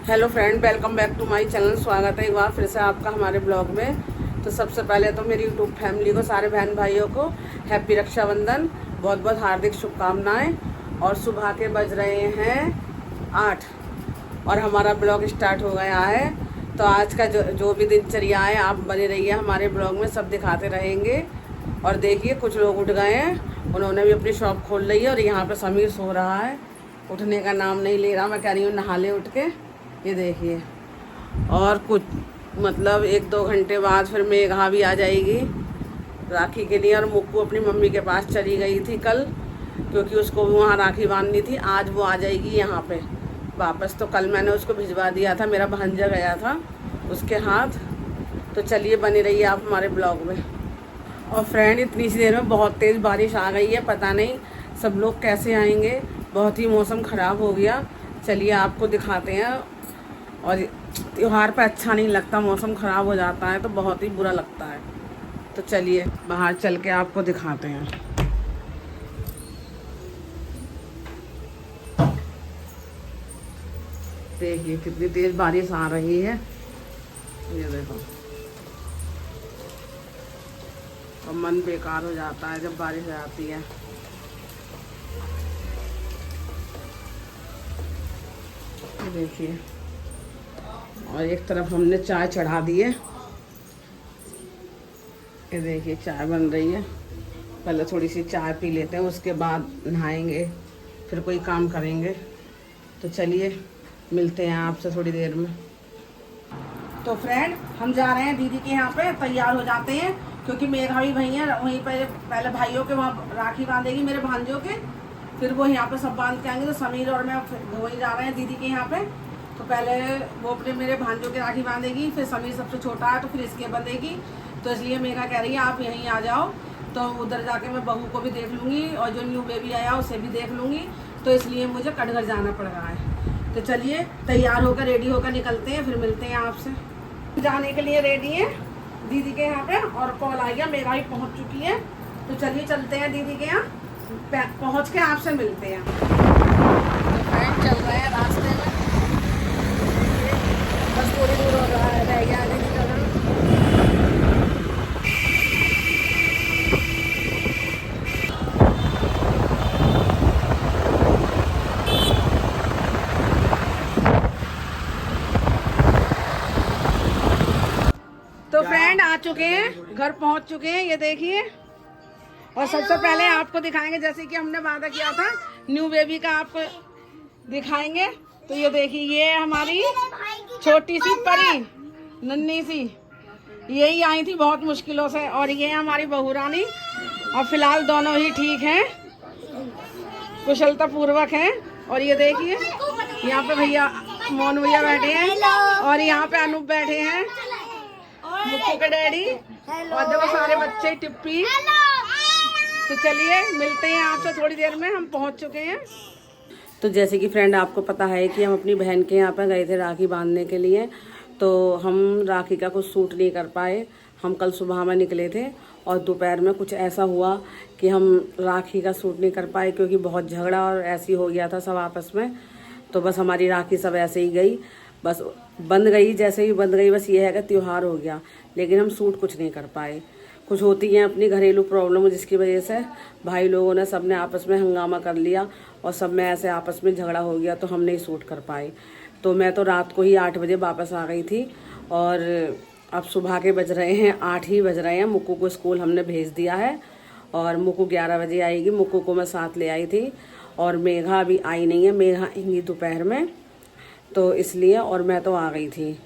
Hello friend, welcome back to my channel. स्वागत है एक बार फिर से आपका हमारे ब्लॉग में। तो सबसे पहले तो मेरी यूट्यूब फैमिली को, सारे बहन भाइयों को हैप्पी रक्षाबंधन, बहुत बहुत हार्दिक शुभकामनाएं। और सुबह के बज रहे हैं 8 और हमारा ब्लॉग स्टार्ट हो गया है। तो आज का जो भी दिनचर्या है, आप बने रहिए हमारे ब्लॉग में, सब दिखाते रहेंगे। और देखिए, कुछ लोग उठ गए हैं, उन्होंने भी अपनी शॉप खोल ली है। और यहाँ पर समीर सो रहा है, उठने का नाम नहीं ले रहा। मैं कह रही हूँ नहा ले उठ के। ये देखिए, और कुछ मतलब 1-2 घंटे बाद फिर मेघा भी आ जाएगी राखी के लिए। और मुक्कू अपनी मम्मी के पास चली गई थी कल, क्योंकि उसको भी वहाँ राखी बांधनी थी। आज वो आ जाएगी यहाँ पे वापस। तो कल मैंने उसको भिजवा दिया था, मेरा भांजा गया था उसके हाथ। तो चलिए, बने रहिए आप हमारे ब्लॉग में। और फ्रेंड, इतनी सी देर में बहुत तेज़ बारिश आ गई है, पता नहीं सब लोग कैसे आएंगे। बहुत ही मौसम ख़राब हो गया। चलिए आपको दिखाते हैं। और त्योहार पे अच्छा नहीं लगता, मौसम ख़राब हो जाता है तो बहुत ही बुरा लगता है। तो चलिए बाहर चल के आपको दिखाते हैं। देखिए कितनी तेज़ बारिश आ रही है, ये देखो। और मन बेकार हो जाता है जब बारिश आती है। देखिए, और एक तरफ हमने चाय चढ़ा दी है। ये देखिए, चाय बन रही है। पहले थोड़ी सी चाय पी लेते हैं, उसके बाद नहाएंगे, फिर कोई काम करेंगे। तो चलिए मिलते हैं आपसे थोड़ी देर में। तो फ्रेंड, हम जा रहे हैं दीदी के यहाँ पे, तैयार हो जाते हैं, क्योंकि मेघा भी वहीं है। वहीं पर पहले भाइयों के वहाँ राखी बांधेगी, मेरे भांजों के, फिर वो यहाँ पे सब बांध के आएंगे। तो समीर और मैं वहीं जा रहे हैं दीदी के यहाँ पे। तो पहले वो अपने मेरे भांजों की राखी बांधेगी, फिर समीर सबसे छोटा है तो फिर इसके बंधेगी। तो इसलिए मेघा कह रही है आप यहीं आ जाओ, तो उधर जाके मैं बहू को भी देख लूँगी और जो न्यू बेबी आया उसे भी देख लूँगी। तो इसलिए मुझे कटघर जाना पड़ रहा है। तो चलिए तैयार होकर रेडी होकर निकलते हैं, फिर मिलते हैं आपसे। जाने के लिए रेडी है दीदी के यहाँ पे, और कॉल आ गया, मेघा भी पहुँच चुकी है। तो चलिए चलते हैं दीदी के यहाँ, पहुँच के आपसे मिलते हैं। तो फ्रेंड, चल रहे हैं रास्ते में, बस थोड़ी दूर हो रहा है, रह गया दीदी का घर। तो फ्रेंड आ चुके हैं, घर पहुंच चुके हैं, ये देखिए। और सबसे पहले आपको दिखाएंगे, जैसे कि हमने वादा किया था, न्यू बेबी का आपको दिखाएंगे। तो ये देखिए, ये हमारी छोटी सी परी, नन्ही सी, यही आई थी बहुत मुश्किलों से। और ये हमारी बहू रानी। और फिलहाल दोनों ही ठीक हैं, कुशलता पूर्वक हैं। और ये देखिए, यहाँ पे भैया मोहन भैया बैठे हैं, और यहाँ पे अनूप बैठे हैं, मुक्कू के डैडी, और देखो सारे बच्चे, टिप्पी। तो चलिए मिलते हैं आपसे थोड़ी देर में, हम पहुंच चुके हैं। तो जैसे कि फ्रेंड, आपको पता है कि हम अपनी बहन के यहाँ पर गए थे राखी बांधने के लिए। तो हम राखी का कुछ सूट नहीं कर पाए। हम कल सुबह में निकले थे और दोपहर में कुछ ऐसा हुआ कि हम राखी का सूट नहीं कर पाए, क्योंकि बहुत झगड़ा और ऐसी हो गया था सब आपस में। तो बस हमारी राखी सब ऐसे ही गई, बस बंद गई। जैसे ही बंद गई, बस ये है कि त्यौहार हो गया, लेकिन हम सूट कुछ नहीं कर पाए। कुछ होती हैं अपनी घरेलू प्रॉब्लम, जिसकी वजह से भाई लोगों ने, सब ने आपस में हंगामा कर लिया और सब में ऐसे आपस में झगड़ा हो गया, तो हम नहीं सूट कर पाए। तो मैं तो रात को ही 8 बजे वापस आ गई थी। और अब सुबह के बज रहे हैं 8 ही बज रहे हैं। मुक्कू को स्कूल हमने भेज दिया है, और मुक्कू 11 बजे आएगी। मुक्कू को मैं साथ ले आई थी, और मेघा अभी आई नहीं है, मेघा आएंगी दोपहर में, तो इसलिए। और मैं तो आ गई थी,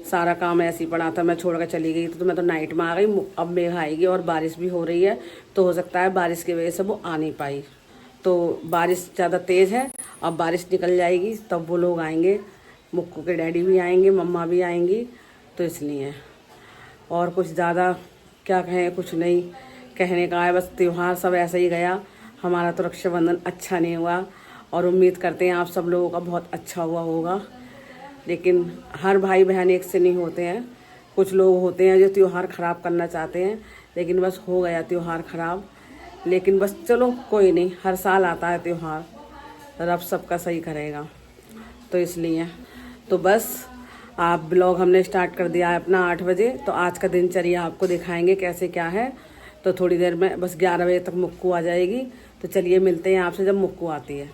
सारा काम ऐसे ही पड़ा था, मैं छोड़ कर चली गई थी, तो मैं तो नाइट में आ गई। अब मेघा आएगी, और बारिश भी हो रही है, तो हो सकता है बारिश की वजह से वो आ नहीं पाई। तो बारिश ज़्यादा तेज़ है, अब बारिश निकल जाएगी तब वो लोग आएंगे। मुक्कू के डैडी भी आएंगे, मम्मा भी आएंगी, तो इसलिए। और कुछ ज़्यादा क्या कहें, कुछ नहीं कहने का है। बस त्यौहार सब ऐसे ही गया। हमारा तो रक्षाबंधन अच्छा नहीं हुआ, और उम्मीद करते हैं आप सब लोगों का बहुत अच्छा हुआ होगा। लेकिन हर भाई बहन एक से नहीं होते हैं, कुछ लोग होते हैं जो त्यौहार ख़राब करना चाहते हैं। लेकिन बस हो गया त्यौहार ख़राब। लेकिन बस चलो कोई नहीं, हर साल आता है त्यौहार, रब सबका सही करेगा, तो इसलिए। तो बस आप ब्लॉग हमने स्टार्ट कर दिया है अपना 8 बजे। तो आज का दिनचर्या आपको दिखाएंगे कैसे क्या है। तो थोड़ी देर में बस 11 बजे तक मुक्कू आ जाएगी। तो चलिए मिलते हैं आपसे जब मुक्कू आती है।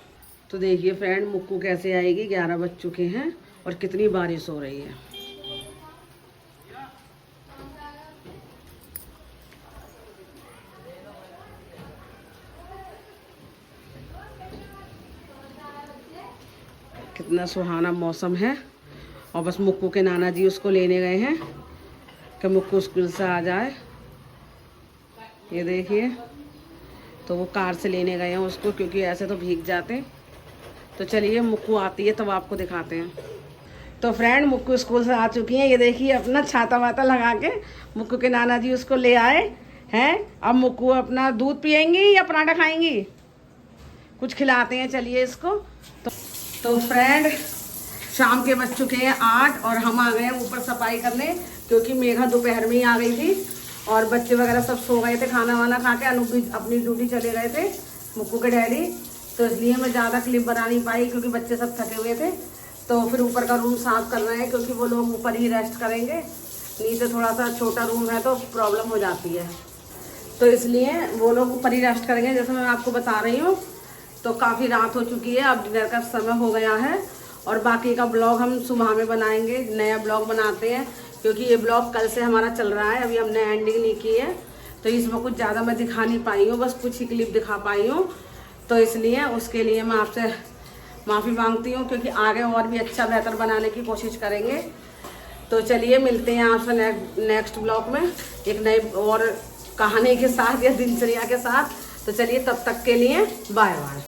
तो देखिए फ्रेंड, मुक्कू कैसे आएगी। 11 बज चुके हैं और कितनी बारिश हो रही है। कितना सुहाना मौसम है। और बस मुक्कू के नाना जी उसको लेने गए हैं कि मुक्कू स्कूल से आ जाए। ये देखिए, तो वो कार से लेने गए हैं उसको, क्योंकि ऐसे तो भीग जाते। तो चलिए मुक्कू आती है तब आपको दिखाते हैं। तो फ्रेंड, मुक्कू स्कूल से आ चुकी हैं। ये देखिए अपना छाता वाता लगा के मुक्कू के नाना जी उसको ले आए हैं। अब मुक्कू अपना दूध पियेंगी या पराठा खाएंगी, कुछ खिलाते हैं चलिए इसको। तो फ्रेंड, शाम के बज चुके हैं 8 और हम आ गए हैं ऊपर सफाई करने, क्योंकि मेघा दोपहर में ही आ गई थी और बच्चे वगैरह सब सो गए थे खाना वाना खा के। अनूप भी अपनी ड्यूटी चले गए थे, मुक्कू के डैडी। तो इसलिए मैं ज़्यादा क्लिप बना नहीं पाई, क्योंकि बच्चे सब थके हुए थे। तो फिर ऊपर का रूम साफ़ कर रहे हैं, क्योंकि वो लोग ऊपर ही रेस्ट करेंगे। नीचे थोड़ा सा छोटा रूम है तो प्रॉब्लम हो जाती है, तो इसलिए वो लोग ऊपर ही रेस्ट करेंगे, जैसे मैं आपको बता रही हूँ। तो काफ़ी रात हो चुकी है, अब डिनर का समय हो गया है। और बाकी का ब्लॉग हम सुबह में बनाएंगे, नया ब्लॉग बनाते हैं, क्योंकि ये ब्लॉग कल से हमारा चल रहा है, अभी हमने एंडिंग नहीं की है। तो इसमें कुछ ज़्यादा मैं दिखा नहीं पाई हूँ, बस कुछ ही क्लिप दिखा पाई हूँ। तो इसलिए उसके लिए मैं आपसे माफ़ी मांगती हूँ, क्योंकि आगे और भी अच्छा बेहतर बनाने की कोशिश करेंगे। तो चलिए मिलते हैं आपसे नेक्स्ट ब्लॉग में एक नई और कहानी के साथ या दिनचर्या के साथ। तो चलिए तब तक के लिए बाय बाय।